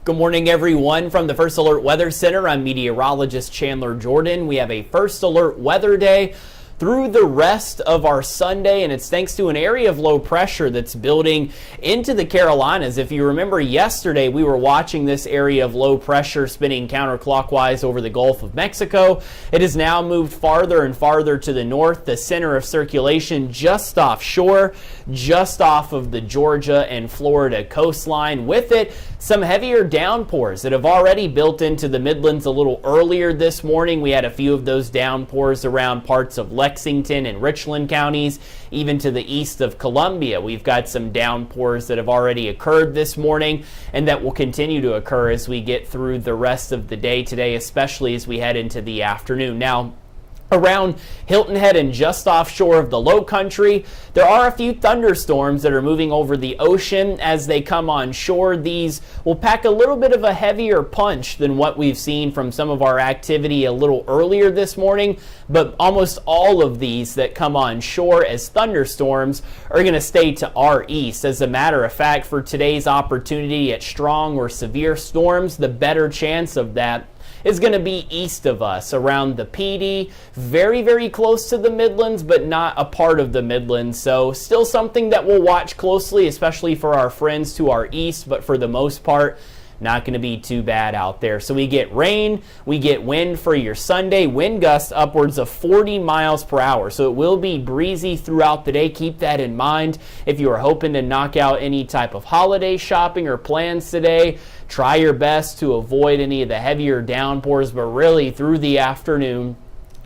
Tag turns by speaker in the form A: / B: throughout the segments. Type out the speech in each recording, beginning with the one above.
A: Good morning, everyone. From the First Alert Weather Center, I'm meteorologist Chandler Jordan. We have a First Alert weather day through the rest of our Sunday, and it's thanks to an area of low pressure that's building into the Carolinas. If you remember yesterday, we were watching this area of low pressure spinning counterclockwise over the Gulf of Mexico. It has now moved farther and farther to the north, the center of circulation just offshore, just off of the Georgia and Florida coastline. With it, some heavier downpours that have already built into the Midlands a little earlier this morning. We had a few of those downpours around parts of Lexington and Richland counties, even to the east of Columbia. We've got some downpours that have already occurred this morning and that will continue to occur as we get through the rest of the day today, especially as we head into the afternoon. Now, around Hilton Head and just offshore of the low country, there are a few thunderstorms that are moving over the ocean. As they come on shore, these will pack a little bit of a heavier punch than what we've seen from some of our activity a little earlier this morning, but almost all of these that come on shore as thunderstorms are going to stay to our east. As a matter of fact, for today's opportunity at strong or severe storms, the better chance of that is going to be east of us, around the PD, very, very close to the Midlands, but not a part of the Midlands. So still something that we'll watch closely, especially for our friends to our east, but for the most part, not going to be too bad out there. So we get rain, we get wind for your Sunday, wind gusts upwards of 40 miles per hour. So it will be breezy throughout the day. Keep that in mind. If you are hoping to knock out any type of holiday shopping or plans today, try your best to avoid any of the heavier downpours, but really through the afternoon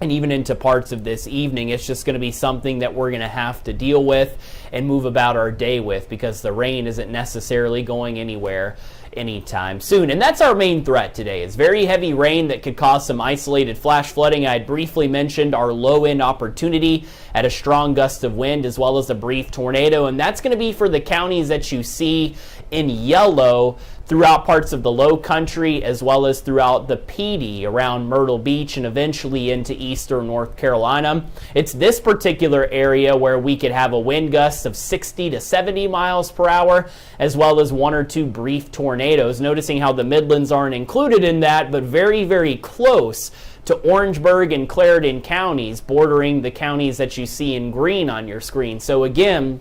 A: and even into parts of this evening, it's just going to be something that we're going to have to deal with and move about our day with, because the rain isn't necessarily going anywhere anytime soon. And that's our main threat today. It's very heavy rain that could cause some isolated flash flooding. I had briefly mentioned our low end opportunity at a strong gust of wind, as well as a brief tornado, and that's going to be for the counties that you see in yellow throughout parts of the low country, as well as throughout the PD around Myrtle Beach and eventually into eastern North Carolina. It's this particular area where we could have a wind gust of 60 to 70 miles per hour, as well as one or two brief tornadoes. Noticing how the Midlands aren't included in that, but very, very close to Orangeburg and Clarendon counties, bordering the counties that you see in green on your screen. So again,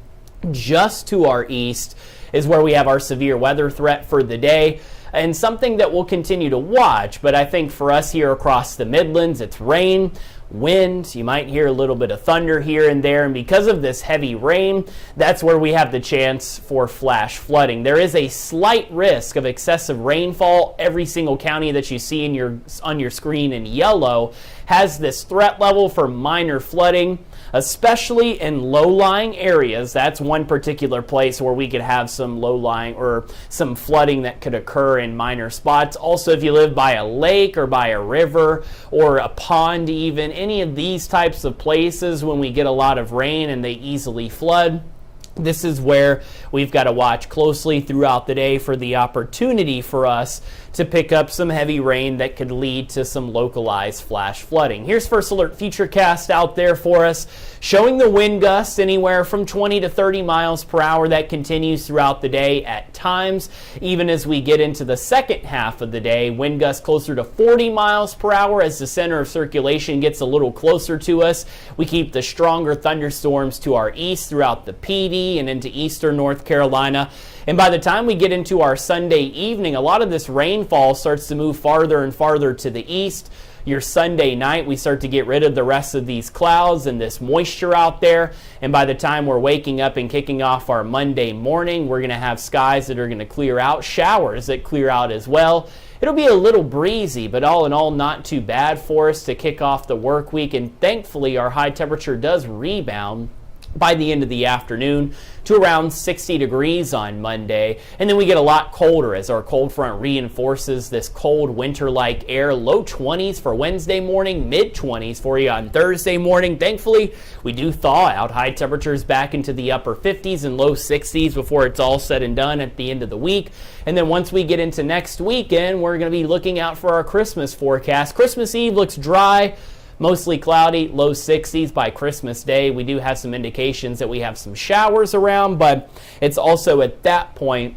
A: just to our east is where we have our severe weather threat for the day, and something that we'll continue to watch. But I think for us here across the Midlands, it's rain, wind. You might hear a little bit of thunder here and there, and because of this heavy rain, that's where we have the chance for flash flooding. There is a slight risk of excessive rainfall. Every single county that you see on your screen in yellow has this threat level for minor flooding, especially in low-lying areas. That's one particular place where we could have some low-lying or some flooding that could occur in minor spots. Also, if you live by a lake or by a river or a pond, even any of these types of places, when we get a lot of rain and they easily flood, this is where we've got to watch closely throughout the day for the opportunity for us to pick up some heavy rain that could lead to some localized flash flooding. Here's First Alert Futurecast out there for us, showing the wind gusts anywhere from 20 to 30 miles per hour. That continues throughout the day at times. Even as we get into the second half of the day, wind gusts closer to 40 miles per hour as the center of circulation gets a little closer to us. We keep the stronger thunderstorms to our east throughout the PD and into eastern North Carolina. And by the time we get into our Sunday evening, a lot of this rainfall starts to move farther and farther to the east. Your Sunday night, we start to get rid of the rest of these clouds and this moisture out there. And by the time we're waking up and kicking off our Monday morning, we're going to have skies that are going to clear out, showers that clear out as well. It'll be a little breezy, but all in all, not too bad for us to kick off the work week. And thankfully, our high temperature does rebound by the end of the afternoon to around 60 degrees on Monday. And then we get a lot colder as our cold front reinforces this cold winter-like air. Low 20s for Wednesday morning, mid 20s for you on Thursday morning. Thankfully, we do thaw out. High temperatures back into the upper 50s and low 60s before it's all said and done at the end of the week. And then once we get into next weekend, we're going to be looking out for our Christmas forecast. Christmas Eve looks dry, mostly cloudy, low 60s by Christmas Day. We do have some indications that we have some showers around, but it's also at that point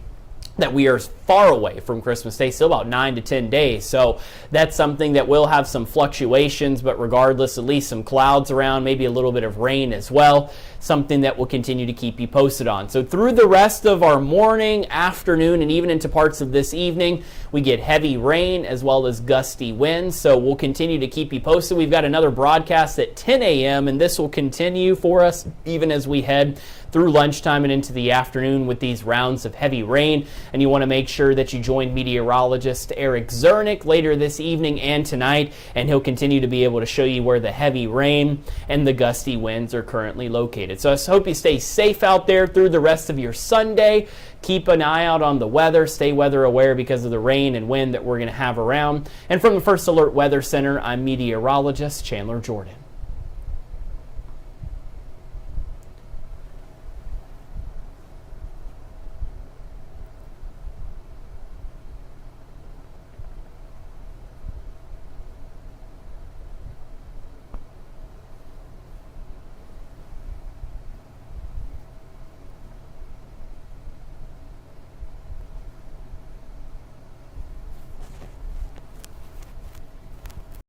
A: that we are far away from Christmas Day, still about 9 to 10 days. So that's something that will have some fluctuations, but regardless, at least some clouds around, maybe a little bit of rain as well. Something that we'll continue to keep you posted on. So through the rest of our morning, afternoon, and even into parts of this evening, we get heavy rain as well as gusty winds. So we'll continue to keep you posted. We've got another broadcast at 10 a.m. and this will continue for us even as we head through lunchtime and into the afternoon with these rounds of heavy rain. And you want to make sure that you join meteorologist Eric Zernick later this evening and tonight, and he'll continue to be able to show you where the heavy rain and the gusty winds are currently located. So I hope you stay safe out there through the rest of your Sunday. Keep an eye out on the weather. Stay weather aware because of the rain and wind that we're going to have around. And from the First Alert Weather Center, I'm meteorologist Chandler Jordan.